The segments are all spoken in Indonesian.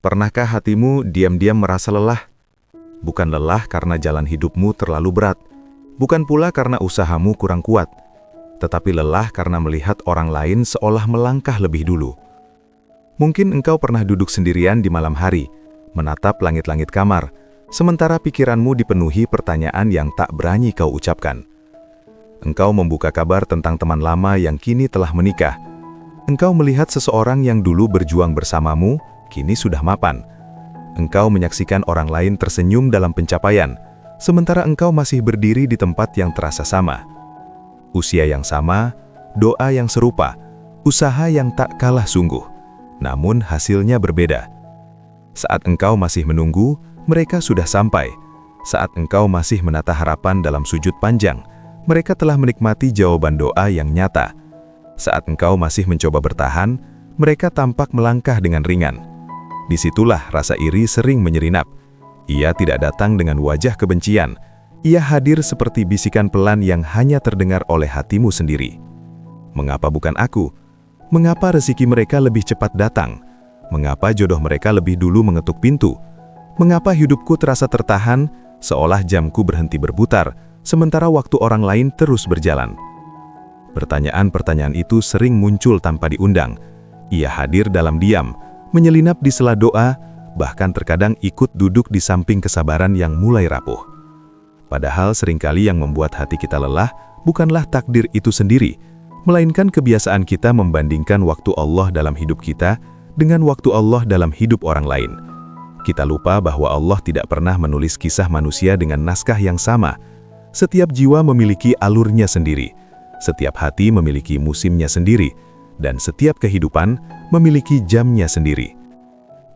Pernahkah hatimu diam-diam merasa lelah? Bukan lelah karena jalan hidupmu terlalu berat, bukan pula karena usahamu kurang kuat, tetapi lelah karena melihat orang lain seolah melangkah lebih dulu. Mungkin engkau pernah duduk sendirian di malam hari, menatap langit-langit kamar, sementara pikiranmu dipenuhi pertanyaan yang tak berani kau ucapkan. Engkau membuka kabar tentang teman lama yang kini telah menikah. Engkau melihat seseorang yang dulu berjuang bersamamu, kini sudah mapan. Engkau menyaksikan orang lain tersenyum dalam pencapaian, sementara engkau masih berdiri di tempat yang terasa sama. Usia yang sama, doa yang serupa, usaha yang tak kalah sungguh, namun hasilnya berbeda. Saat engkau masih menunggu, mereka sudah sampai. Saat engkau masih menata harapan dalam sujud panjang, mereka telah menikmati jawaban doa yang nyata. Saat engkau masih mencoba bertahan, mereka tampak melangkah dengan ringan. Disitulah rasa iri sering menyelinap. Ia tidak datang dengan wajah kebencian. Ia hadir seperti bisikan pelan yang hanya terdengar oleh hatimu sendiri. Mengapa bukan aku? Mengapa rezeki mereka lebih cepat datang? Mengapa jodoh mereka lebih dulu mengetuk pintu? Mengapa hidupku terasa tertahan, seolah jamku berhenti berputar, sementara waktu orang lain terus berjalan? Pertanyaan-pertanyaan itu sering muncul tanpa diundang. Ia hadir dalam diam, menyelinap di sela doa, bahkan terkadang ikut duduk di samping kesabaran yang mulai rapuh. Padahal seringkali yang membuat hati kita lelah bukanlah takdir itu sendiri, melainkan kebiasaan kita membandingkan waktu Allah dalam hidup kita dengan waktu Allah dalam hidup orang lain. Kita lupa bahwa Allah tidak pernah menulis kisah manusia dengan naskah yang sama. Setiap jiwa memiliki alurnya sendiri, setiap hati memiliki musimnya sendiri, dan setiap kehidupan memiliki jamnya sendiri.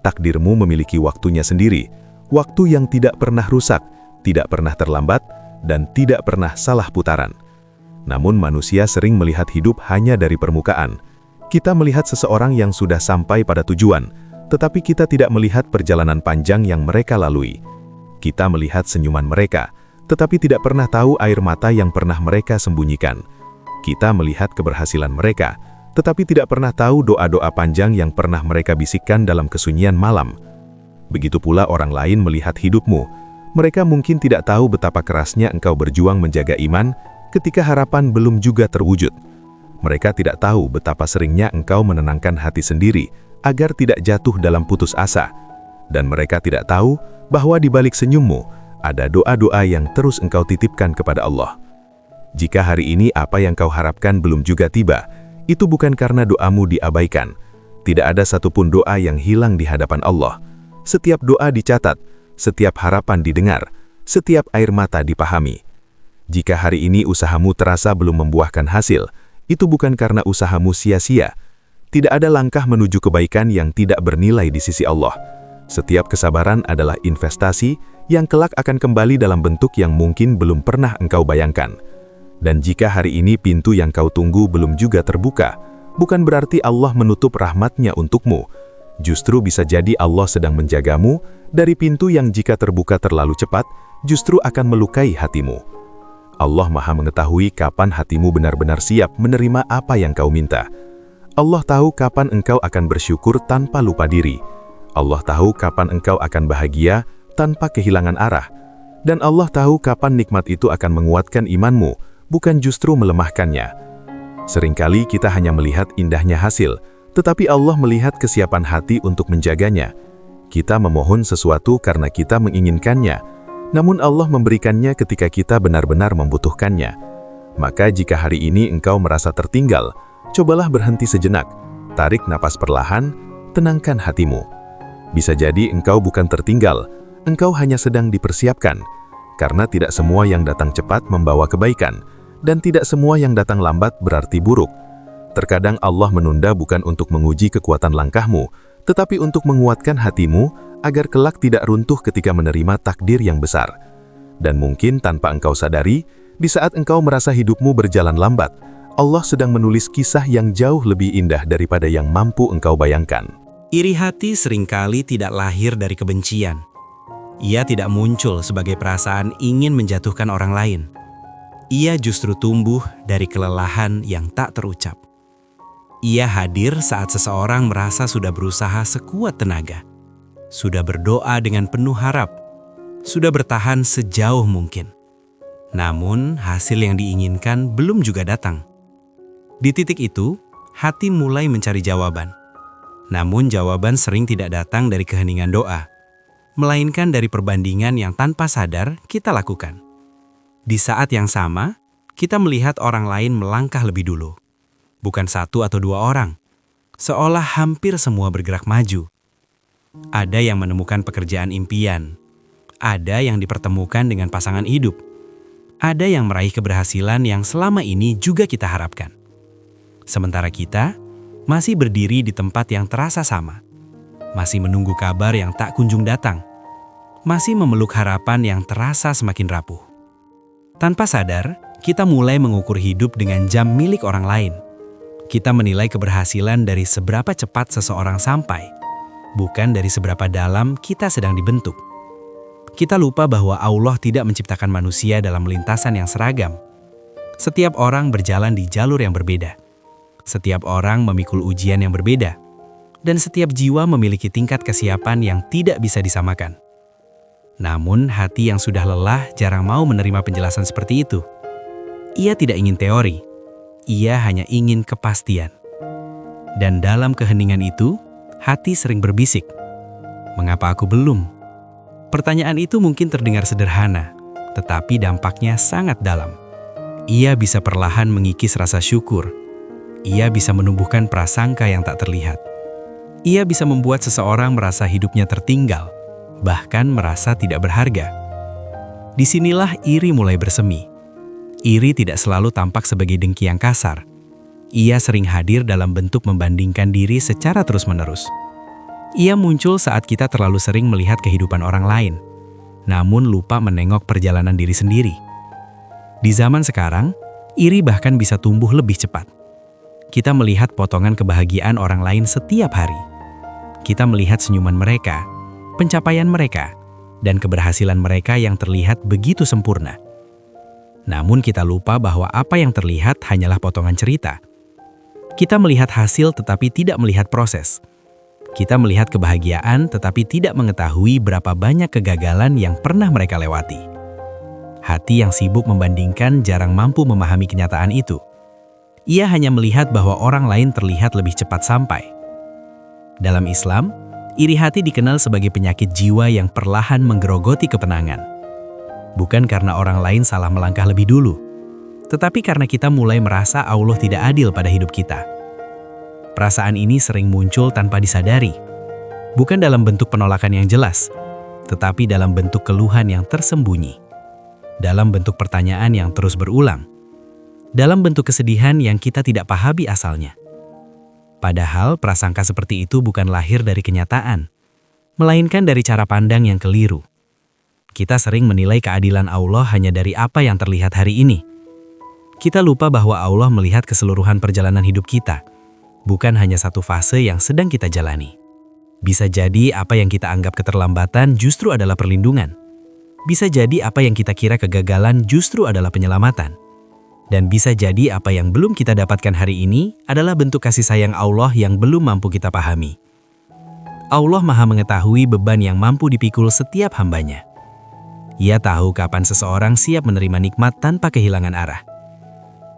Takdirmu memiliki waktunya sendiri, waktu yang tidak pernah rusak, tidak pernah terlambat, dan tidak pernah salah putaran. Namun manusia sering melihat hidup hanya dari permukaan. Kita melihat seseorang yang sudah sampai pada tujuan, tetapi kita tidak melihat perjalanan panjang yang mereka lalui. Kita melihat senyuman mereka, tetapi tidak pernah tahu air mata yang pernah mereka sembunyikan. Kita melihat keberhasilan mereka, tetapi tidak pernah tahu doa-doa panjang yang pernah mereka bisikkan dalam kesunyian malam. Begitu pula orang lain melihat hidupmu. Mereka mungkin tidak tahu betapa kerasnya engkau berjuang menjaga iman ketika harapan belum juga terwujud. Mereka tidak tahu betapa seringnya engkau menenangkan hati sendiri agar tidak jatuh dalam putus asa. Dan mereka tidak tahu bahwa di balik senyummu ada doa-doa yang terus engkau titipkan kepada Allah. Jika hari ini apa yang kau harapkan belum juga tiba, itu bukan karena doamu diabaikan. Tidak ada satupun doa yang hilang di hadapan Allah. Setiap doa dicatat, setiap harapan didengar, setiap air mata dipahami. Jika hari ini usahamu terasa belum membuahkan hasil, itu bukan karena usahamu sia-sia. Tidak ada langkah menuju kebaikan yang tidak bernilai di sisi Allah. Setiap kesabaran adalah investasi yang kelak akan kembali dalam bentuk yang mungkin belum pernah engkau bayangkan. Dan jika hari ini pintu yang kau tunggu belum juga terbuka, bukan berarti Allah menutup rahmatnya untukmu. Justru bisa jadi Allah sedang menjagamu dari pintu yang jika terbuka terlalu cepat, justru akan melukai hatimu. Allah Maha mengetahui kapan hatimu benar-benar siap menerima apa yang kau minta. Allah tahu kapan engkau akan bersyukur tanpa lupa diri. Allah tahu kapan engkau akan bahagia tanpa kehilangan arah. Dan Allah tahu kapan nikmat itu akan menguatkan imanmu, bukan justru melemahkannya. Seringkali kita hanya melihat indahnya hasil, tetapi Allah melihat kesiapan hati untuk menjaganya. Kita memohon sesuatu karena kita menginginkannya, namun Allah memberikannya ketika kita benar-benar membutuhkannya. Maka jika hari ini engkau merasa tertinggal, cobalah berhenti sejenak, tarik napas perlahan, tenangkan hatimu. Bisa jadi engkau bukan tertinggal, engkau hanya sedang dipersiapkan, karena tidak semua yang datang cepat membawa kebaikan, dan tidak semua yang datang lambat berarti buruk. Terkadang Allah menunda bukan untuk menguji kekuatan langkahmu, tetapi untuk menguatkan hatimu agar kelak tidak runtuh ketika menerima takdir yang besar. Dan mungkin tanpa engkau sadari, di saat engkau merasa hidupmu berjalan lambat, Allah sedang menulis kisah yang jauh lebih indah daripada yang mampu engkau bayangkan. Iri hati seringkali tidak lahir dari kebencian. Ia tidak muncul sebagai perasaan ingin menjatuhkan orang lain. Ia justru tumbuh dari kelelahan yang tak terucap. Ia hadir saat seseorang merasa sudah berusaha sekuat tenaga, sudah berdoa dengan penuh harap, sudah bertahan sejauh mungkin. Namun, hasil yang diinginkan belum juga datang. Di titik itu, hati mulai mencari jawaban. Namun, jawaban sering tidak datang dari keheningan doa, melainkan dari perbandingan yang tanpa sadar kita lakukan. Di saat yang sama, kita melihat orang lain melangkah lebih dulu. Bukan satu atau dua orang, seolah hampir semua bergerak maju. Ada yang menemukan pekerjaan impian, ada yang dipertemukan dengan pasangan hidup, ada yang meraih keberhasilan yang selama ini juga kita harapkan. Sementara kita masih berdiri di tempat yang terasa sama, masih menunggu kabar yang tak kunjung datang, masih memeluk harapan yang terasa semakin rapuh. Tanpa sadar, kita mulai mengukur hidup dengan jam milik orang lain. Kita menilai keberhasilan dari seberapa cepat seseorang sampai, bukan dari seberapa dalam kita sedang dibentuk. Kita lupa bahwa Allah tidak menciptakan manusia dalam lintasan yang seragam. Setiap orang berjalan di jalur yang berbeda. Setiap orang memikul ujian yang berbeda. Dan setiap jiwa memiliki tingkat kesiapan yang tidak bisa disamakan. Namun, hati yang sudah lelah jarang mau menerima penjelasan seperti itu. Ia tidak ingin teori. Ia hanya ingin kepastian. Dan dalam keheningan itu, hati sering berbisik. Mengapa aku belum? Pertanyaan itu mungkin terdengar sederhana, tetapi dampaknya sangat dalam. Ia bisa perlahan mengikis rasa syukur. Ia bisa menumbuhkan prasangka yang tak terlihat. Ia bisa membuat seseorang merasa hidupnya tertinggal, bahkan merasa tidak berharga. Disinilah iri mulai bersemi. Iri tidak selalu tampak sebagai dengki yang kasar. Ia sering hadir dalam bentuk membandingkan diri secara terus-menerus. Ia muncul saat kita terlalu sering melihat kehidupan orang lain, namun lupa menengok perjalanan diri sendiri. Di zaman sekarang, iri bahkan bisa tumbuh lebih cepat. Kita melihat potongan kebahagiaan orang lain setiap hari. Kita melihat senyuman mereka, pencapaian mereka, dan keberhasilan mereka yang terlihat begitu sempurna. Namun kita lupa bahwa apa yang terlihat hanyalah potongan cerita. Kita melihat hasil tetapi tidak melihat proses. Kita melihat kebahagiaan tetapi tidak mengetahui berapa banyak kegagalan yang pernah mereka lewati. Hati yang sibuk membandingkan jarang mampu memahami kenyataan itu. Ia hanya melihat bahwa orang lain terlihat lebih cepat sampai. Dalam Islam, iri hati dikenal sebagai penyakit jiwa yang perlahan menggerogoti ketenangan. Bukan karena orang lain salah melangkah lebih dulu, tetapi karena kita mulai merasa Allah tidak adil pada hidup kita. Perasaan ini sering muncul tanpa disadari, bukan dalam bentuk penolakan yang jelas, tetapi dalam bentuk keluhan yang tersembunyi, dalam bentuk pertanyaan yang terus berulang, dalam bentuk kesedihan yang kita tidak pahami asalnya. Padahal prasangka seperti itu bukan lahir dari kenyataan, melainkan dari cara pandang yang keliru. Kita sering menilai keadilan Allah hanya dari apa yang terlihat hari ini. Kita lupa bahwa Allah melihat keseluruhan perjalanan hidup kita, bukan hanya satu fase yang sedang kita jalani. Bisa jadi apa yang kita anggap keterlambatan justru adalah perlindungan. Bisa jadi apa yang kita kira kegagalan justru adalah penyelamatan. Dan bisa jadi apa yang belum kita dapatkan hari ini adalah bentuk kasih sayang Allah yang belum mampu kita pahami. Allah Maha mengetahui beban yang mampu dipikul setiap hambanya. Ia tahu kapan seseorang siap menerima nikmat tanpa kehilangan arah.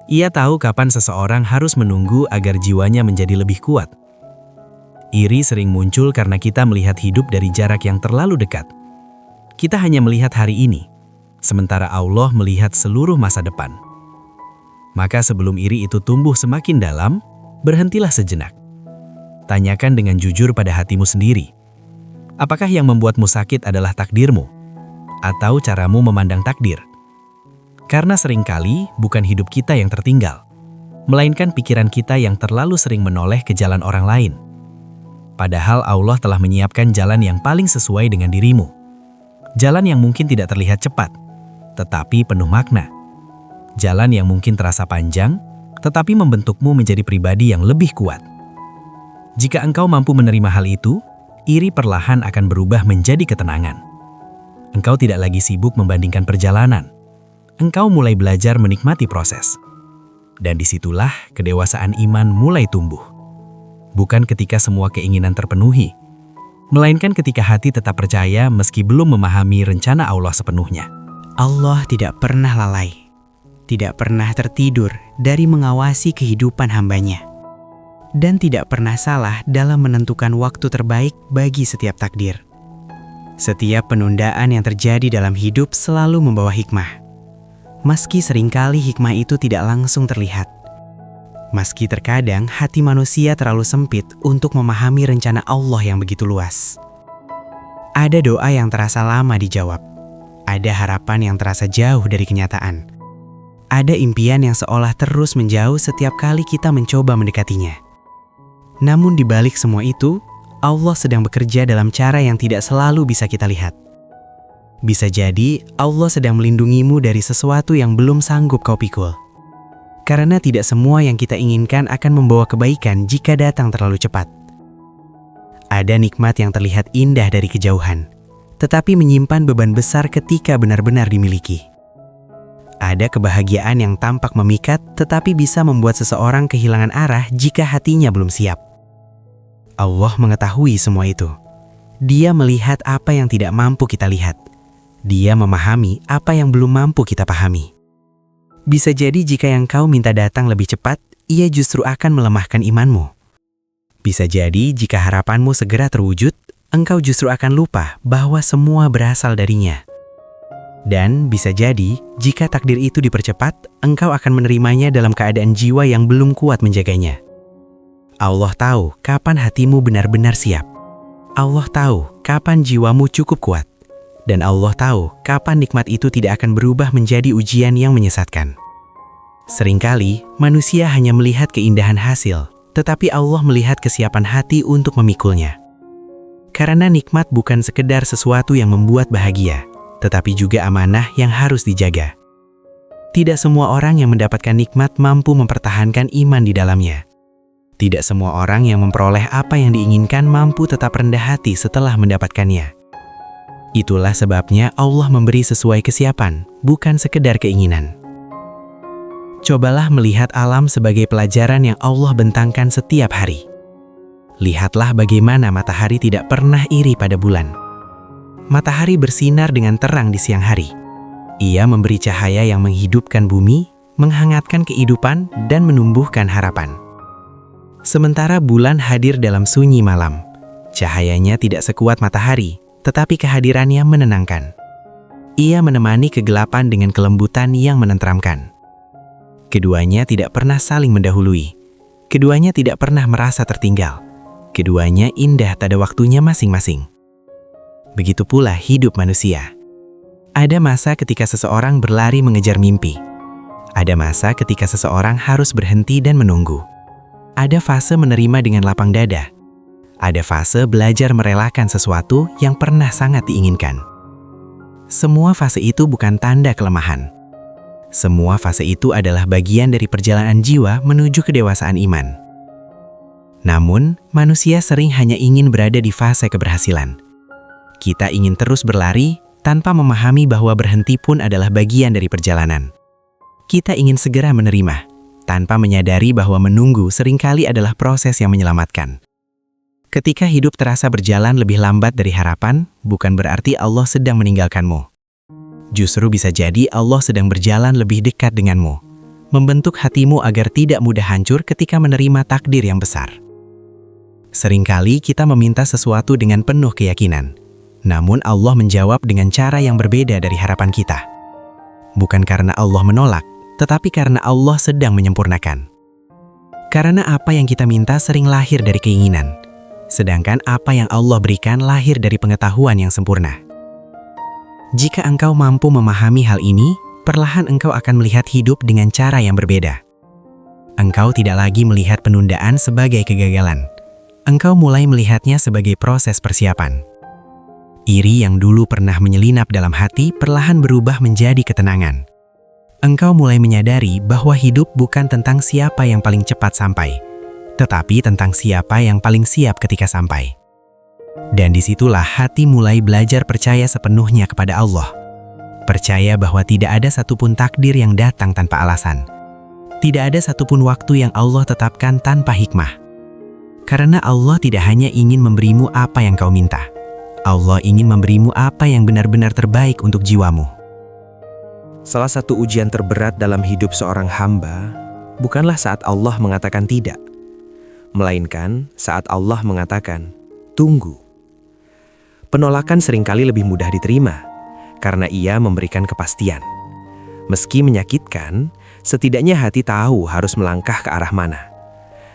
Ia tahu kapan seseorang harus menunggu agar jiwanya menjadi lebih kuat. Iri sering muncul karena kita melihat hidup dari jarak yang terlalu dekat. Kita hanya melihat hari ini, sementara Allah melihat seluruh masa depan. Maka sebelum iri itu tumbuh semakin dalam, berhentilah sejenak. Tanyakan dengan jujur pada hatimu sendiri. Apakah yang membuatmu sakit adalah takdirmu? Atau caramu memandang takdir? Karena seringkali bukan hidup kita yang tertinggal, melainkan pikiran kita yang terlalu sering menoleh ke jalan orang lain. Padahal Allah telah menyiapkan jalan yang paling sesuai dengan dirimu. Jalan yang mungkin tidak terlihat cepat, tetapi penuh makna. Jalan yang mungkin terasa panjang, tetapi membentukmu menjadi pribadi yang lebih kuat. Jika engkau mampu menerima hal itu, iri perlahan akan berubah menjadi ketenangan. Engkau tidak lagi sibuk membandingkan perjalanan. Engkau mulai belajar menikmati proses. Dan disitulah kedewasaan iman mulai tumbuh. Bukan ketika semua keinginan terpenuhi, melainkan ketika hati tetap percaya meski belum memahami rencana Allah sepenuhnya. Allah tidak pernah lalai, tidak pernah tertidur dari mengawasi kehidupan hambanya, dan tidak pernah salah dalam menentukan waktu terbaik bagi setiap takdir. Setiap penundaan yang terjadi dalam hidup selalu membawa hikmah. Meski seringkali hikmah itu tidak langsung terlihat. Meski terkadang hati manusia terlalu sempit untuk memahami rencana Allah yang begitu luas. Ada doa yang terasa lama dijawab. Ada harapan yang terasa jauh dari kenyataan. Ada impian yang seolah terus menjauh setiap kali kita mencoba mendekatinya. Namun di balik semua itu, Allah sedang bekerja dalam cara yang tidak selalu bisa kita lihat. Bisa jadi Allah sedang melindungimu dari sesuatu yang belum sanggup kau pikul. Karena tidak semua yang kita inginkan akan membawa kebaikan jika datang terlalu cepat. Ada nikmat yang terlihat indah dari kejauhan, tetapi menyimpan beban besar ketika benar-benar dimiliki. Ada kebahagiaan yang tampak memikat, tetapi bisa membuat seseorang kehilangan arah jika hatinya belum siap. Allah mengetahui semua itu. Dia melihat apa yang tidak mampu kita lihat. Dia memahami apa yang belum mampu kita pahami. Bisa jadi jika yang kau minta datang lebih cepat, ia justru akan melemahkan imanmu. Bisa jadi jika harapanmu segera terwujud, engkau justru akan lupa bahwa semua berasal darinya. Dan bisa jadi jika takdir itu dipercepat, engkau akan menerimanya dalam keadaan jiwa yang belum kuat menjaganya. Allah tahu kapan hatimu benar-benar siap. Allah tahu kapan jiwamu cukup kuat. Dan Allah tahu kapan nikmat itu tidak akan berubah menjadi ujian yang menyesatkan. Seringkali manusia hanya melihat keindahan hasil, tetapi Allah melihat kesiapan hati untuk memikulnya. Karena nikmat bukan sekedar sesuatu yang membuat bahagia, tetapi juga amanah yang harus dijaga. Tidak semua orang yang mendapatkan nikmat mampu mempertahankan iman di dalamnya. Tidak semua orang yang memperoleh apa yang diinginkan mampu tetap rendah hati setelah mendapatkannya. Itulah sebabnya Allah memberi sesuai kesiapan, bukan sekedar keinginan. Cobalah melihat alam sebagai pelajaran yang Allah bentangkan setiap hari. Lihatlah bagaimana matahari tidak pernah iri pada bulan. Matahari bersinar dengan terang di siang hari. Ia memberi cahaya yang menghidupkan bumi, menghangatkan kehidupan, dan menumbuhkan harapan. Sementara bulan hadir dalam sunyi malam. Cahayanya tidak sekuat matahari, tetapi kehadirannya menenangkan. Ia menemani kegelapan dengan kelembutan yang menenteramkan. Keduanya tidak pernah saling mendahului. Keduanya tidak pernah merasa tertinggal. Keduanya indah pada waktunya masing-masing. Begitu pula hidup manusia. Ada masa ketika seseorang berlari mengejar mimpi. Ada masa ketika seseorang harus berhenti dan menunggu. Ada fase menerima dengan lapang dada. Ada fase belajar merelakan sesuatu yang pernah sangat diinginkan. Semua fase itu bukan tanda kelemahan. Semua fase itu adalah bagian dari perjalanan jiwa menuju kedewasaan iman. Namun, manusia sering hanya ingin berada di fase keberhasilan. Kita ingin terus berlari tanpa memahami bahwa berhenti pun adalah bagian dari perjalanan. Kita ingin segera menerima, tanpa menyadari bahwa menunggu seringkali adalah proses yang menyelamatkan. Ketika hidup terasa berjalan lebih lambat dari harapan, bukan berarti Allah sedang meninggalkanmu. Justru bisa jadi Allah sedang berjalan lebih dekat denganmu, membentuk hatimu agar tidak mudah hancur ketika menerima takdir yang besar. Seringkali kita meminta sesuatu dengan penuh keyakinan, namun Allah menjawab dengan cara yang berbeda dari harapan kita. Bukan karena Allah menolak, tetapi karena Allah sedang menyempurnakan. Karena apa yang kita minta sering lahir dari keinginan, sedangkan apa yang Allah berikan lahir dari pengetahuan yang sempurna. Jika engkau mampu memahami hal ini, perlahan engkau akan melihat hidup dengan cara yang berbeda. Engkau tidak lagi melihat penundaan sebagai kegagalan. Engkau mulai melihatnya sebagai proses persiapan. Iri yang dulu pernah menyelinap dalam hati perlahan berubah menjadi ketenangan. Engkau mulai menyadari bahwa hidup bukan tentang siapa yang paling cepat sampai, tetapi tentang siapa yang paling siap ketika sampai. Dan disitulah hati mulai belajar percaya sepenuhnya kepada Allah. Percaya bahwa tidak ada satupun takdir yang datang tanpa alasan. Tidak ada satupun waktu yang Allah tetapkan tanpa hikmah. Karena Allah tidak hanya ingin memberimu apa yang kau minta. Allah ingin memberimu apa yang benar-benar terbaik untuk jiwamu. Salah satu ujian terberat dalam hidup seorang hamba bukanlah saat Allah mengatakan tidak, melainkan saat Allah mengatakan tunggu. Penolakan seringkali lebih mudah diterima karena ia memberikan kepastian. Meski menyakitkan, setidaknya hati tahu harus melangkah ke arah mana.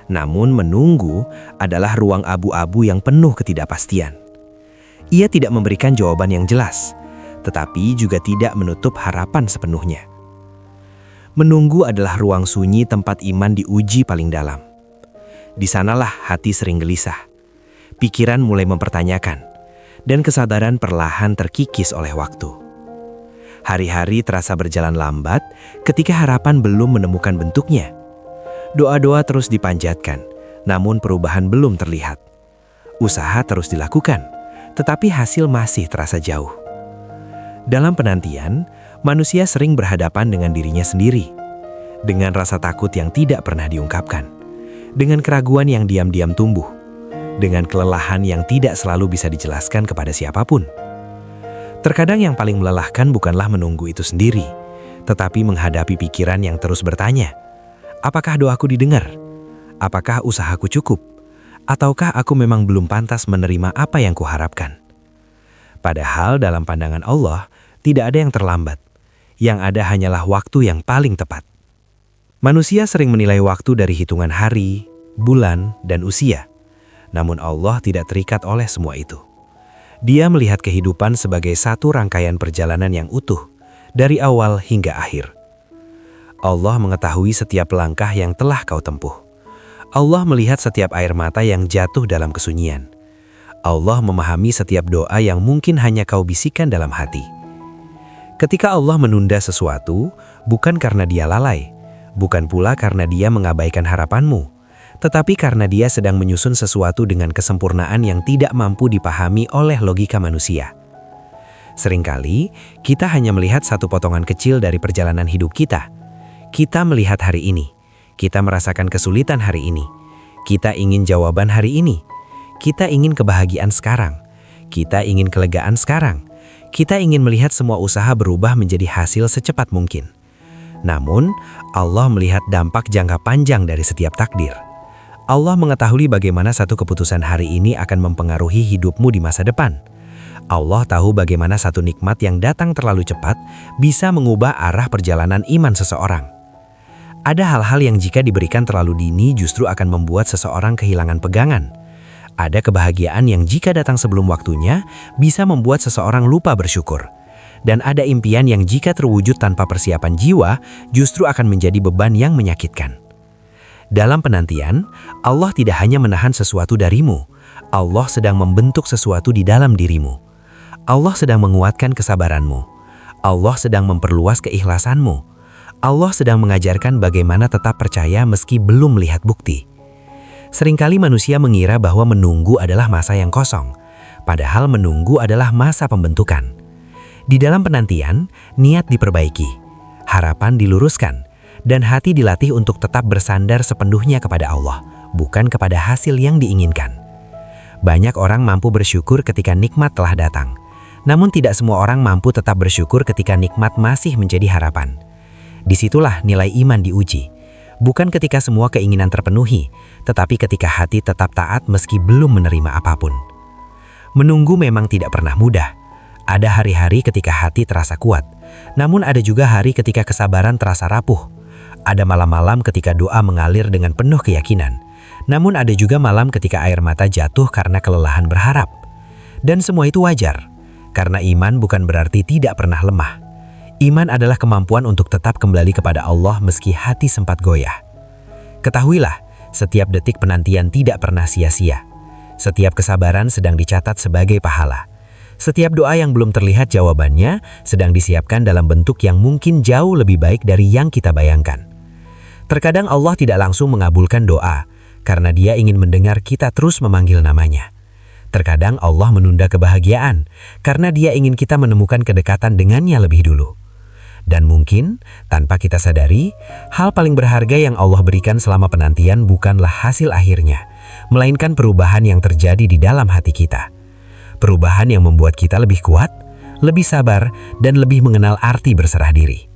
Namun menunggu adalah ruang abu-abu yang penuh ketidakpastian. Ia tidak memberikan jawaban yang jelas, tetapi juga tidak menutup harapan sepenuhnya. Menunggu adalah ruang sunyi tempat iman diuji paling dalam. Di sanalah hati sering gelisah, pikiran mulai mempertanyakan, dan kesadaran perlahan terkikis oleh waktu. Hari-hari terasa berjalan lambat ketika harapan belum menemukan bentuknya. Doa-doa terus dipanjatkan, namun perubahan belum terlihat. Usaha terus dilakukan, tetapi hasil masih terasa jauh. Dalam penantian, manusia sering berhadapan dengan dirinya sendiri, dengan rasa takut yang tidak pernah diungkapkan, dengan keraguan yang diam-diam tumbuh, dengan kelelahan yang tidak selalu bisa dijelaskan kepada siapapun. Terkadang yang paling melelahkan bukanlah menunggu itu sendiri, tetapi menghadapi pikiran yang terus bertanya, apakah doaku didengar? Apakah usahaku cukup? Ataukah aku memang belum pantas menerima apa yang kuharapkan? Padahal dalam pandangan Allah, tidak ada yang terlambat. Yang ada hanyalah waktu yang paling tepat. Manusia sering menilai waktu dari hitungan hari, bulan, dan usia. Namun Allah tidak terikat oleh semua itu. Dia melihat kehidupan sebagai satu rangkaian perjalanan yang utuh, dari awal hingga akhir. Allah mengetahui setiap langkah yang telah kau tempuh. Allah melihat setiap air mata yang jatuh dalam kesunyian. Allah memahami setiap doa yang mungkin hanya kau bisikkan dalam hati. Ketika Allah menunda sesuatu, bukan karena Dia lalai, bukan pula karena Dia mengabaikan harapanmu, tetapi karena Dia sedang menyusun sesuatu dengan kesempurnaan yang tidak mampu dipahami oleh logika manusia. Seringkali, kita hanya melihat satu potongan kecil dari perjalanan hidup kita. Kita melihat hari ini. Kita merasakan kesulitan hari ini. Kita ingin jawaban hari ini. Kita ingin kebahagiaan sekarang. Kita ingin kelegaan sekarang. Kita ingin melihat semua usaha berubah menjadi hasil secepat mungkin. Namun, Allah melihat dampak jangka panjang dari setiap takdir. Allah mengetahui bagaimana satu keputusan hari ini akan mempengaruhi hidupmu di masa depan. Allah tahu bagaimana satu nikmat yang datang terlalu cepat bisa mengubah arah perjalanan iman seseorang. Ada hal-hal yang jika diberikan terlalu dini justru akan membuat seseorang kehilangan pegangan. Ada kebahagiaan yang jika datang sebelum waktunya bisa membuat seseorang lupa bersyukur. Dan ada impian yang jika terwujud tanpa persiapan jiwa justru akan menjadi beban yang menyakitkan. Dalam penantian, Allah tidak hanya menahan sesuatu darimu. Allah sedang membentuk sesuatu di dalam dirimu. Allah sedang menguatkan kesabaranmu. Allah sedang memperluas keikhlasanmu. Allah sedang mengajarkan bagaimana tetap percaya meski belum melihat bukti. Seringkali manusia mengira bahwa menunggu adalah masa yang kosong, padahal menunggu adalah masa pembentukan. Di dalam penantian, niat diperbaiki, harapan diluruskan, dan hati dilatih untuk tetap bersandar sepenuhnya kepada Allah, bukan kepada hasil yang diinginkan. Banyak orang mampu bersyukur ketika nikmat telah datang, namun tidak semua orang mampu tetap bersyukur ketika nikmat masih menjadi harapan. Disitulah nilai iman diuji. Bukan ketika semua keinginan terpenuhi, tetapi ketika hati tetap taat meski belum menerima apapun. Menunggu memang tidak pernah mudah. Ada hari-hari ketika hati terasa kuat, namun ada juga hari ketika kesabaran terasa rapuh. Ada malam-malam ketika doa mengalir dengan penuh keyakinan, namun ada juga malam ketika air mata jatuh karena kelelahan berharap. Dan semua itu wajar, karena iman bukan berarti tidak pernah lemah. Iman adalah kemampuan untuk tetap kembali kepada Allah meski hati sempat goyah. Ketahuilah, setiap detik penantian tidak pernah sia-sia. Setiap kesabaran sedang dicatat sebagai pahala. Setiap doa yang belum terlihat jawabannya sedang disiapkan dalam bentuk yang mungkin jauh lebih baik dari yang kita bayangkan. Terkadang Allah tidak langsung mengabulkan doa, karena Dia ingin mendengar kita terus memanggil namanya. Terkadang Allah menunda kebahagiaan, karena Dia ingin kita menemukan kedekatan dengannya lebih dulu. Dan mungkin, tanpa kita sadari, hal paling berharga yang Allah berikan selama penantian bukanlah hasil akhirnya, melainkan perubahan yang terjadi di dalam hati kita. Perubahan yang membuat kita lebih kuat, lebih sabar, dan lebih mengenal arti berserah diri.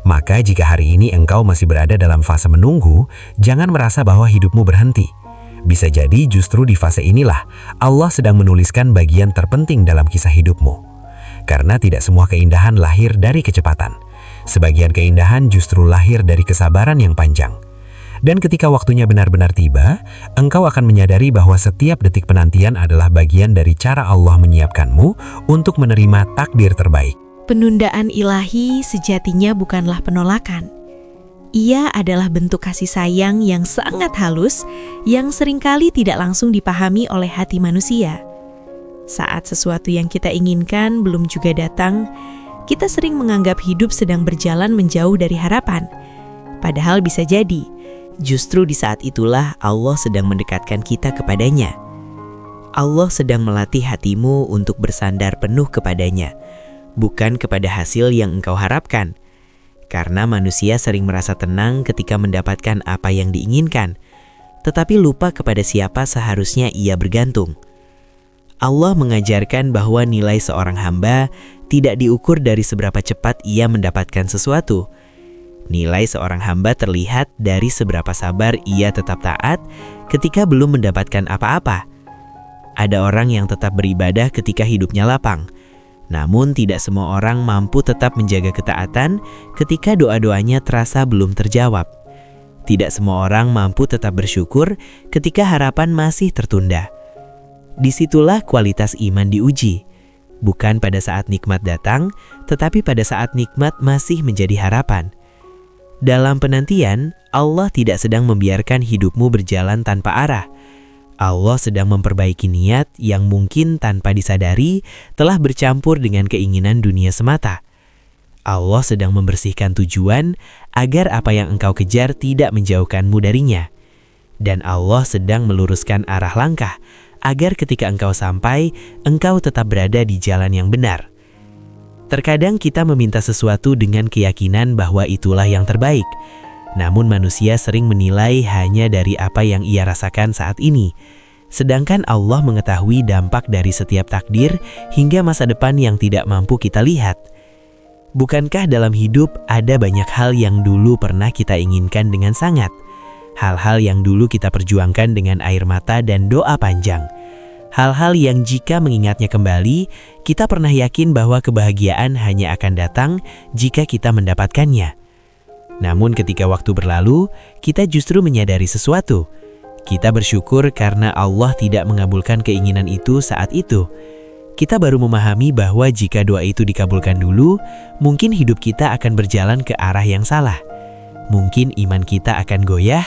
Maka jika hari ini engkau masih berada dalam fase menunggu, jangan merasa bahwa hidupmu berhenti. Bisa jadi justru di fase inilah Allah sedang menuliskan bagian terpenting dalam kisah hidupmu. Karena tidak semua keindahan lahir dari kecepatan. Sebagian keindahan justru lahir dari kesabaran yang panjang. Dan ketika waktunya benar-benar tiba, engkau akan menyadari bahwa setiap detik penantian adalah bagian dari cara Allah menyiapkanmu untuk menerima takdir terbaik. Penundaan ilahi sejatinya bukanlah penolakan. Ia adalah bentuk kasih sayang yang sangat halus, yang seringkali tidak langsung dipahami oleh hati manusia. Saat sesuatu yang kita inginkan belum juga datang, kita sering menganggap hidup sedang berjalan menjauh dari harapan. Padahal bisa jadi, justru di saat itulah Allah sedang mendekatkan kita kepadanya. Allah sedang melatih hatimu untuk bersandar penuh kepadanya, bukan kepada hasil yang engkau harapkan. Karena manusia sering merasa tenang ketika mendapatkan apa yang diinginkan, tetapi lupa kepada siapa seharusnya ia bergantung. Allah mengajarkan bahwa nilai seorang hamba tidak diukur dari seberapa cepat ia mendapatkan sesuatu. Nilai seorang hamba terlihat dari seberapa sabar ia tetap taat ketika belum mendapatkan apa-apa. Ada orang yang tetap beribadah ketika hidupnya lapang. Namun tidak semua orang mampu tetap menjaga ketaatan ketika doa-doanya terasa belum terjawab. Tidak semua orang mampu tetap bersyukur ketika harapan masih tertunda. Disitulah kualitas iman diuji. Bukan pada saat nikmat datang, tetapi pada saat nikmat masih menjadi harapan. Dalam penantian, Allah tidak sedang membiarkan hidupmu berjalan tanpa arah. Allah sedang memperbaiki niat yang mungkin tanpa disadari telah bercampur dengan keinginan dunia semata. Allah sedang membersihkan tujuan agar apa yang engkau kejar tidak menjauhkanmu darinya. Dan Allah sedang meluruskan arah langkah agar ketika engkau sampai, engkau tetap berada di jalan yang benar. Terkadang kita meminta sesuatu dengan keyakinan bahwa itulah yang terbaik. Namun manusia sering menilai hanya dari apa yang ia rasakan saat ini. Sedangkan Allah mengetahui dampak dari setiap takdir hingga masa depan yang tidak mampu kita lihat. Bukankah dalam hidup ada banyak hal yang dulu pernah kita inginkan dengan sangat? Hal-hal yang dulu kita perjuangkan dengan air mata dan doa panjang. Hal-hal yang jika mengingatnya kembali, kita pernah yakin bahwa kebahagiaan hanya akan datang jika kita mendapatkannya. Namun ketika waktu berlalu, kita justru menyadari sesuatu. Kita bersyukur karena Allah tidak mengabulkan keinginan itu saat itu. Kita baru memahami bahwa jika doa itu dikabulkan dulu, mungkin hidup kita akan berjalan ke arah yang salah. Mungkin iman kita akan goyah,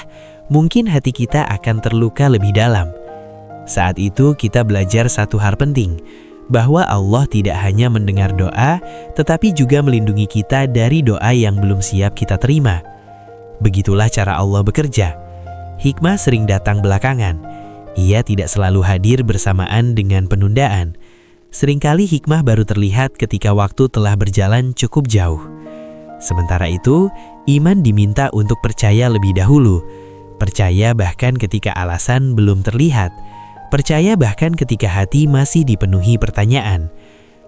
mungkin hati kita akan terluka lebih dalam. Saat itu kita belajar satu hal penting, bahwa Allah tidak hanya mendengar doa, tetapi juga melindungi kita dari doa yang belum siap kita terima. Begitulah cara Allah bekerja. Hikmah sering datang belakangan. Ia tidak selalu hadir bersamaan dengan penundaan. Seringkali hikmah baru terlihat ketika waktu telah berjalan cukup jauh. Sementara itu, iman diminta untuk percaya lebih dahulu. Percaya bahkan ketika alasan belum terlihat. Percaya bahkan ketika hati masih dipenuhi pertanyaan.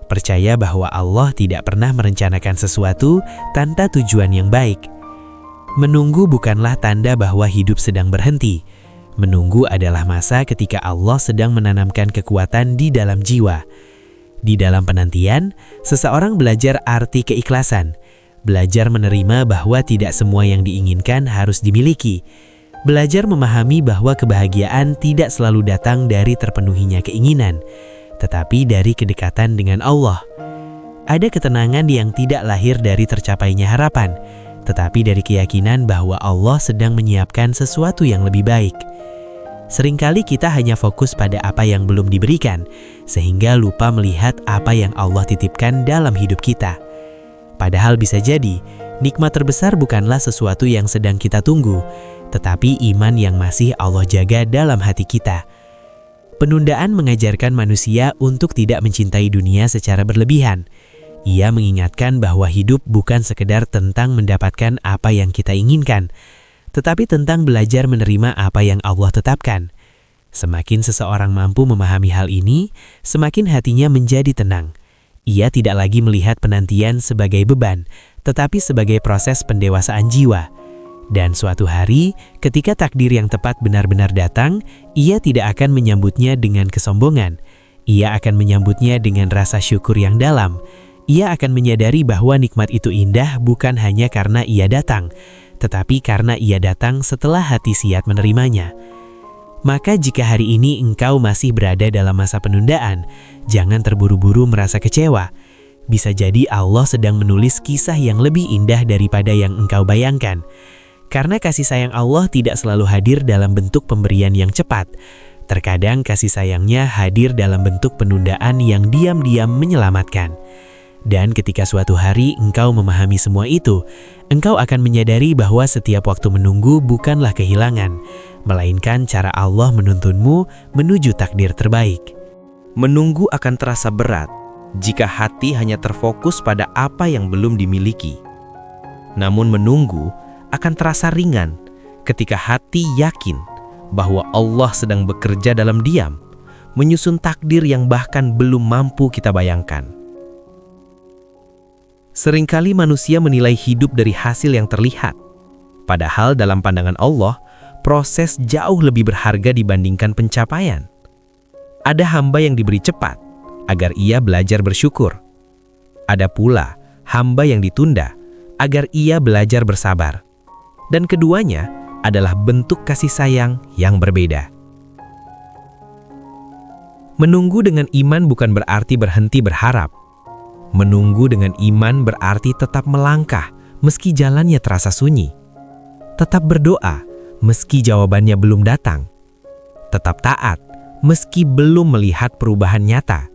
Percaya bahwa Allah tidak pernah merencanakan sesuatu tanpa tujuan yang baik. Menunggu bukanlah tanda bahwa hidup sedang berhenti. Menunggu adalah masa ketika Allah sedang menanamkan kekuatan di dalam jiwa. Di dalam penantian, seseorang belajar arti keikhlasan. Belajar menerima bahwa tidak semua yang diinginkan harus dimiliki. Belajar memahami bahwa kebahagiaan tidak selalu datang dari terpenuhinya keinginan, tetapi dari kedekatan dengan Allah. Ada ketenangan yang tidak lahir dari tercapainya harapan, tetapi dari keyakinan bahwa Allah sedang menyiapkan sesuatu yang lebih baik. Seringkali kita hanya fokus pada apa yang belum diberikan, sehingga lupa melihat apa yang Allah titipkan dalam hidup kita. Padahal bisa jadi, nikmat terbesar bukanlah sesuatu yang sedang kita tunggu, tetapi iman yang masih Allah jaga dalam hati kita. Penundaan mengajarkan manusia untuk tidak mencintai dunia secara berlebihan. Ia mengingatkan bahwa hidup bukan sekedar tentang mendapatkan apa yang kita inginkan, tetapi tentang belajar menerima apa yang Allah tetapkan. Semakin seseorang mampu memahami hal ini, semakin hatinya menjadi tenang. Ia tidak lagi melihat penantian sebagai beban, tetapi sebagai proses pendewasaan jiwa. Dan suatu hari, ketika takdir yang tepat benar-benar datang, ia tidak akan menyambutnya dengan kesombongan. Ia akan menyambutnya dengan rasa syukur yang dalam. Ia akan menyadari bahwa nikmat itu indah bukan hanya karena ia datang, tetapi karena ia datang setelah hati siap menerimanya. Maka jika hari ini engkau masih berada dalam masa penundaan, jangan terburu-buru merasa kecewa. Bisa jadi Allah sedang menulis kisah yang lebih indah daripada yang engkau bayangkan. Karena kasih sayang Allah tidak selalu hadir dalam bentuk pemberian yang cepat. Terkadang kasih sayangnya hadir dalam bentuk penundaan yang diam-diam menyelamatkan. Dan ketika suatu hari engkau memahami semua itu, engkau akan menyadari bahwa setiap waktu menunggu bukanlah kehilangan, melainkan cara Allah menuntunmu menuju takdir terbaik. Menunggu akan terasa berat jika hati hanya terfokus pada apa yang belum dimiliki. Namun menunggu akan terasa ringan ketika hati yakin bahwa Allah sedang bekerja dalam diam, menyusun takdir yang bahkan belum mampu kita bayangkan. Seringkali manusia menilai hidup dari hasil yang terlihat. Padahal dalam pandangan Allah, proses jauh lebih berharga dibandingkan pencapaian. Ada hamba yang diberi cepat, agar ia belajar bersyukur. Ada pula hamba yang ditunda, agar ia belajar bersabar. Dan keduanya adalah bentuk kasih sayang yang berbeda. Menunggu dengan iman bukan berarti berhenti berharap. Menunggu dengan iman berarti tetap melangkah meski jalannya terasa sunyi. Tetap berdoa meski jawabannya belum datang. Tetap taat meski belum melihat perubahan nyata.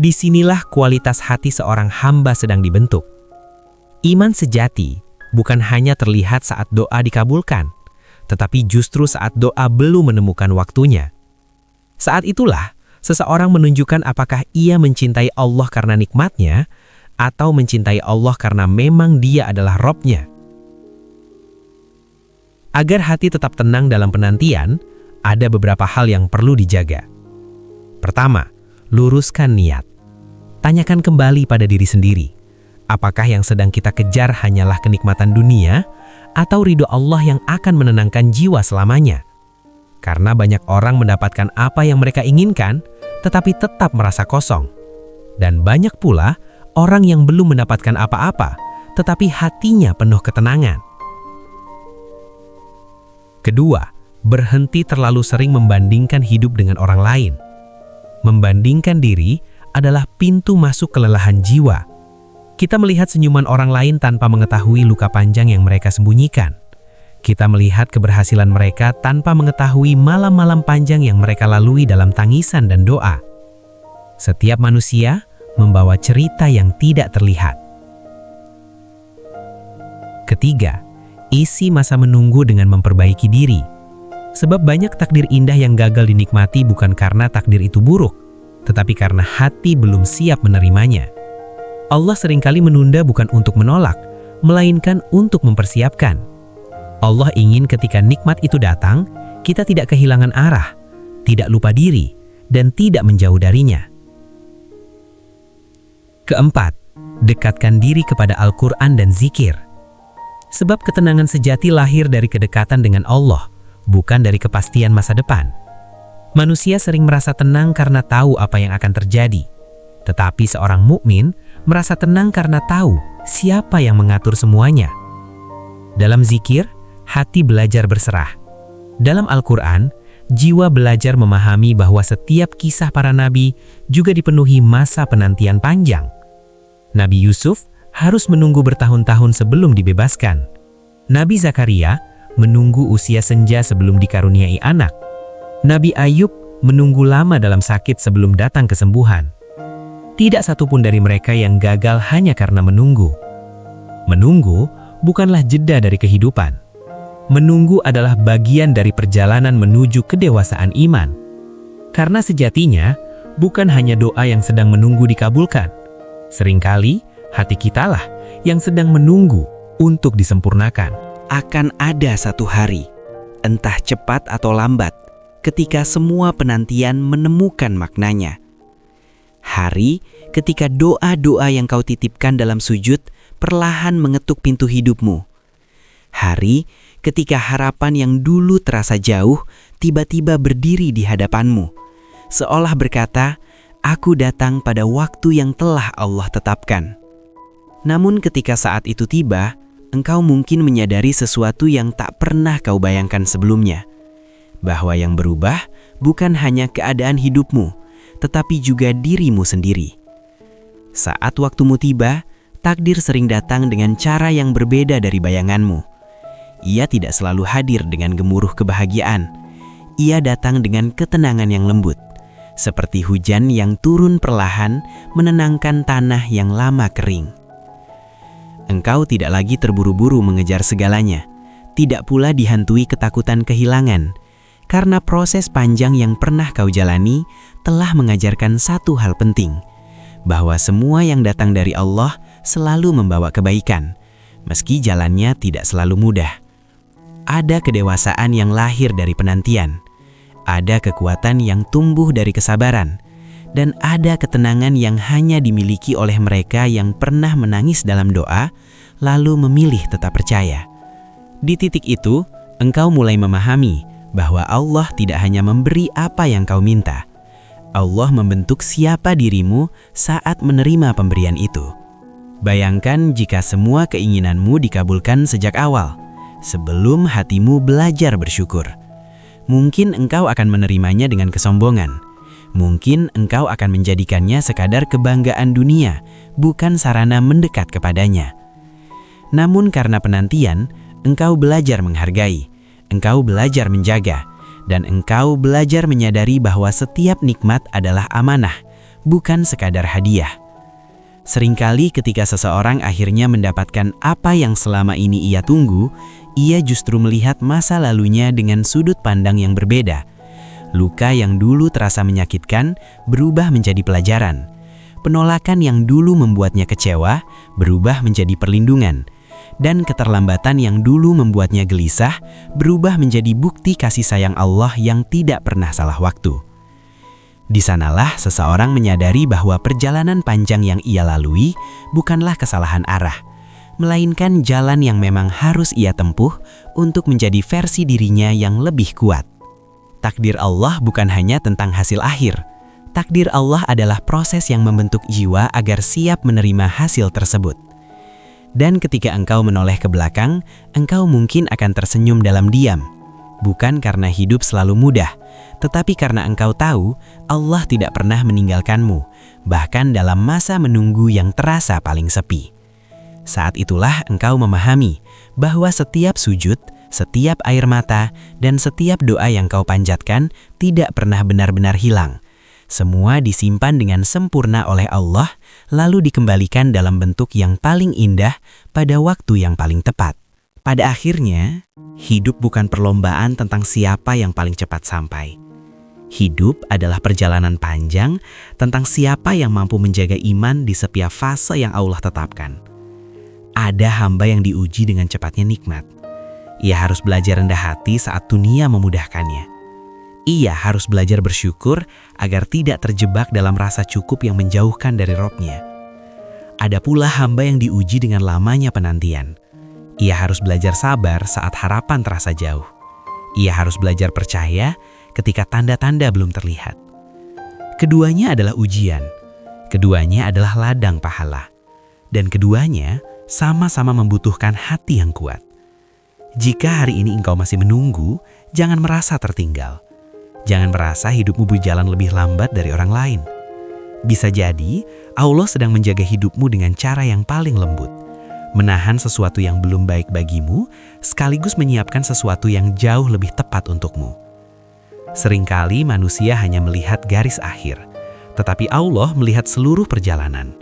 Disinilah kualitas hati seorang hamba sedang dibentuk. Iman sejati bukan hanya terlihat saat doa dikabulkan, tetapi justru saat doa belum menemukan waktunya. Saat itulah seseorang menunjukkan apakah ia mencintai Allah karena nikmatnya atau mencintai Allah karena memang dia adalah Robnya. Agar hati tetap tenang dalam penantian, ada beberapa hal yang perlu dijaga. Pertama, luruskan niat. Tanyakan kembali pada diri sendiri, apakah yang sedang kita kejar hanyalah kenikmatan dunia atau ridho Allah yang akan menenangkan jiwa selamanya? Karena banyak orang mendapatkan apa yang mereka inginkan, tetapi tetap merasa kosong. Dan banyak pula orang yang belum mendapatkan apa-apa, tetapi hatinya penuh ketenangan. Kedua, berhenti terlalu sering membandingkan hidup dengan orang lain. Membandingkan diri adalah pintu masuk kelelahan jiwa. Kita melihat senyuman orang lain tanpa mengetahui luka panjang yang mereka sembunyikan. Kita melihat keberhasilan mereka tanpa mengetahui malam-malam panjang yang mereka lalui dalam tangisan dan doa. Setiap manusia membawa cerita yang tidak terlihat. Ketiga, isi masa menunggu dengan memperbaiki diri. Sebab banyak takdir indah yang gagal dinikmati bukan karena takdir itu buruk, tetapi karena hati belum siap menerimanya. Allah seringkali menunda bukan untuk menolak, melainkan untuk mempersiapkan. Allah ingin ketika nikmat itu datang, kita tidak kehilangan arah, tidak lupa diri, dan tidak menjauh darinya. Keempat, dekatkan diri kepada Al-Quran dan zikir. Sebab ketenangan sejati lahir dari kedekatan dengan Allah, bukan dari kepastian masa depan. Manusia sering merasa tenang karena tahu apa yang akan terjadi. Tetapi seorang mukmin merasa tenang karena tahu siapa yang mengatur semuanya. Dalam zikir, hati belajar berserah. Dalam Al-Quran, jiwa belajar memahami bahwa setiap kisah para nabi juga dipenuhi masa penantian panjang. Nabi Yusuf harus menunggu bertahun-tahun sebelum dibebaskan. Nabi Zakaria menunggu usia senja sebelum dikaruniai anak. Nabi Ayub menunggu lama dalam sakit sebelum datang kesembuhan. Tidak satupun dari mereka yang gagal hanya karena menunggu. Menunggu bukanlah jeda dari kehidupan. Menunggu adalah bagian dari perjalanan menuju kedewasaan iman. Karena sejatinya, bukan hanya doa yang sedang menunggu dikabulkan, Seringkali hati kitalah yang sedang menunggu untuk disempurnakan. Akan ada satu hari, entah cepat atau lambat, ketika semua penantian menemukan maknanya. Hari ketika doa-doa yang kau titipkan dalam sujud perlahan mengetuk pintu hidupmu. Hari ketika harapan yang dulu terasa jauh tiba-tiba berdiri di hadapanmu, seolah berkata, "Aku datang pada waktu yang telah Allah tetapkan." Namun ketika saat itu tiba, engkau mungkin menyadari sesuatu yang tak pernah kau bayangkan sebelumnya, bahwa yang berubah bukan hanya keadaan hidupmu, tetapi juga dirimu sendiri. Saat waktumu tiba, takdir sering datang dengan cara yang berbeda dari bayanganmu. Ia tidak selalu hadir dengan gemuruh kebahagiaan. Ia datang dengan ketenangan yang lembut, seperti hujan yang turun perlahan menenangkan tanah yang lama kering. Engkau tidak lagi terburu-buru mengejar segalanya, tidak pula dihantui ketakutan kehilangan, karena proses panjang yang pernah kau jalani telah mengajarkan satu hal penting, bahwa semua yang datang dari Allah selalu membawa kebaikan, meski jalannya tidak selalu mudah. Ada kedewasaan yang lahir dari penantian, ada kekuatan yang tumbuh dari kesabaran, dan ada ketenangan yang hanya dimiliki oleh mereka yang pernah menangis dalam doa, lalu memilih tetap percaya. Di titik itu, engkau mulai memahami bahwa Allah tidak hanya memberi apa yang kau minta. Allah membentuk siapa dirimu saat menerima pemberian itu. Bayangkan jika semua keinginanmu dikabulkan sejak awal, sebelum hatimu belajar bersyukur. Mungkin engkau akan menerimanya dengan kesombongan. Mungkin engkau akan menjadikannya sekadar kebanggaan dunia, bukan sarana mendekat kepadanya. Namun karena penantian, engkau belajar menghargai, engkau belajar menjaga, dan engkau belajar menyadari bahwa setiap nikmat adalah amanah, bukan sekadar hadiah. Seringkali ketika seseorang akhirnya mendapatkan apa yang selama ini ia tunggu, ia justru melihat masa lalunya dengan sudut pandang yang berbeda. Luka yang dulu terasa menyakitkan berubah menjadi pelajaran. Penolakan yang dulu membuatnya kecewa berubah menjadi perlindungan. Dan keterlambatan yang dulu membuatnya gelisah berubah menjadi bukti kasih sayang Allah yang tidak pernah salah waktu. Di sanalah seseorang menyadari bahwa perjalanan panjang yang ia lalui bukanlah kesalahan arah, melainkan jalan yang memang harus ia tempuh untuk menjadi versi dirinya yang lebih kuat. Takdir Allah bukan hanya tentang hasil akhir. Takdir Allah adalah proses yang membentuk jiwa agar siap menerima hasil tersebut. Dan ketika engkau menoleh ke belakang, engkau mungkin akan tersenyum dalam diam. Bukan karena hidup selalu mudah, tetapi karena engkau tahu Allah tidak pernah meninggalkanmu, bahkan dalam masa menunggu yang terasa paling sepi. Saat itulah engkau memahami bahwa setiap sujud, setiap air mata, dan setiap doa yang kau panjatkan tidak pernah benar-benar hilang. Semua disimpan dengan sempurna oleh Allah, lalu dikembalikan dalam bentuk yang paling indah pada waktu yang paling tepat. Pada akhirnya, hidup bukan perlombaan tentang siapa yang paling cepat sampai. Hidup adalah perjalanan panjang tentang siapa yang mampu menjaga iman di setiap fase yang Allah tetapkan. Ada hamba yang diuji dengan cepatnya nikmat. Ia harus belajar rendah hati saat dunia memudahkannya. Ia harus belajar bersyukur agar tidak terjebak dalam rasa cukup yang menjauhkan dari Robnya. Ada pula hamba yang diuji dengan lamanya penantian. Ia harus belajar sabar saat harapan terasa jauh. Ia harus belajar percaya ketika tanda-tanda belum terlihat. Keduanya adalah ujian. Keduanya adalah ladang pahala. Dan keduanya sama-sama membutuhkan hati yang kuat. Jika hari ini engkau masih menunggu, jangan merasa tertinggal. Jangan merasa hidupmu berjalan lebih lambat dari orang lain. Bisa jadi, Allah sedang menjaga hidupmu dengan cara yang paling lembut. Menahan sesuatu yang belum baik bagimu, sekaligus menyiapkan sesuatu yang jauh lebih tepat untukmu. Seringkali manusia hanya melihat garis akhir, tetapi Allah melihat seluruh perjalanan.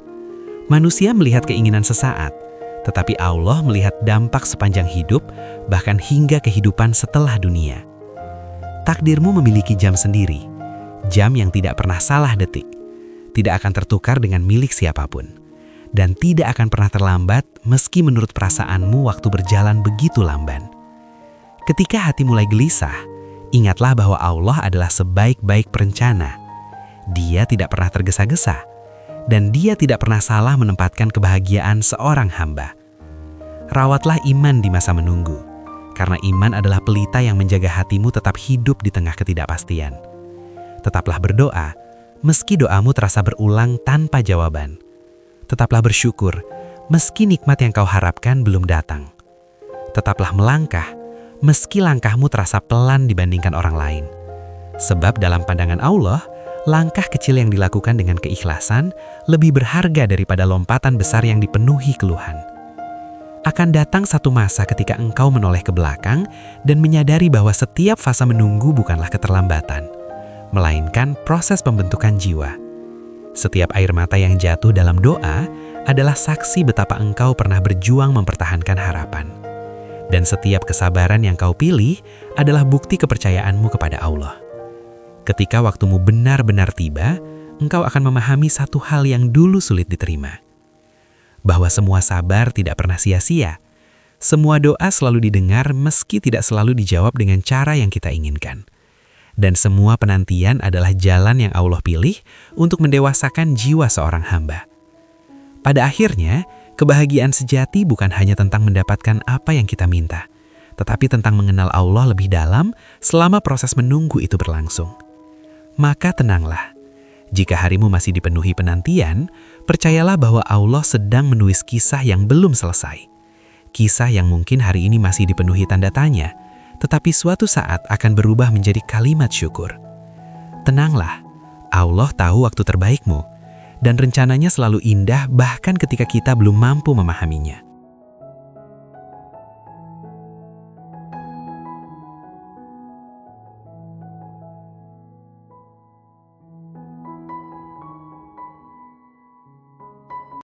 Manusia melihat keinginan sesaat, tetapi Allah melihat dampak sepanjang hidup, bahkan hingga kehidupan setelah dunia. Takdirmu memiliki jam sendiri, jam yang tidak pernah salah detik, tidak akan tertukar dengan milik siapapun. dan tidak akan pernah terlambat meski menurut perasaanmu waktu berjalan begitu lamban. Ketika hati mulai gelisah, ingatlah bahwa Allah adalah sebaik-baik perencana. Dia tidak pernah tergesa-gesa, dan Dia tidak pernah salah menempatkan kebahagiaan seorang hamba. Rawatlah iman di masa menunggu, karena iman adalah pelita yang menjaga hatimu tetap hidup di tengah ketidakpastian. Tetaplah berdoa, meski doamu terasa berulang tanpa jawaban. Tetaplah bersyukur, meski nikmat yang kau harapkan belum datang. Tetaplah melangkah, meski langkahmu terasa pelan dibandingkan orang lain. Sebab dalam pandangan Allah, langkah kecil yang dilakukan dengan keikhlasan lebih berharga daripada lompatan besar yang dipenuhi keluhan. Akan datang satu masa ketika engkau menoleh ke belakang dan menyadari bahwa setiap fase menunggu bukanlah keterlambatan, melainkan proses pembentukan jiwa. Setiap air mata yang jatuh dalam doa adalah saksi betapa engkau pernah berjuang mempertahankan harapan. Dan setiap kesabaran yang kau pilih adalah bukti kepercayaanmu kepada Allah. Ketika waktumu benar-benar tiba, engkau akan memahami satu hal yang dulu sulit diterima. Bahwa semua sabar tidak pernah sia-sia. Semua doa selalu didengar meski tidak selalu dijawab dengan cara yang kita inginkan. Dan semua penantian adalah jalan yang Allah pilih untuk mendewasakan jiwa seorang hamba. Pada akhirnya, kebahagiaan sejati bukan hanya tentang mendapatkan apa yang kita minta, tetapi tentang mengenal Allah lebih dalam selama proses menunggu itu berlangsung. Maka tenanglah. Jika harimu masih dipenuhi penantian, percayalah bahwa Allah sedang menulis kisah yang belum selesai. Kisah yang mungkin hari ini masih dipenuhi tanda tanya, tetapi suatu saat akan berubah menjadi kalimat syukur. Tenanglah, Allah tahu waktu terbaikmu, dan rencananya selalu indah bahkan ketika kita belum mampu memahaminya.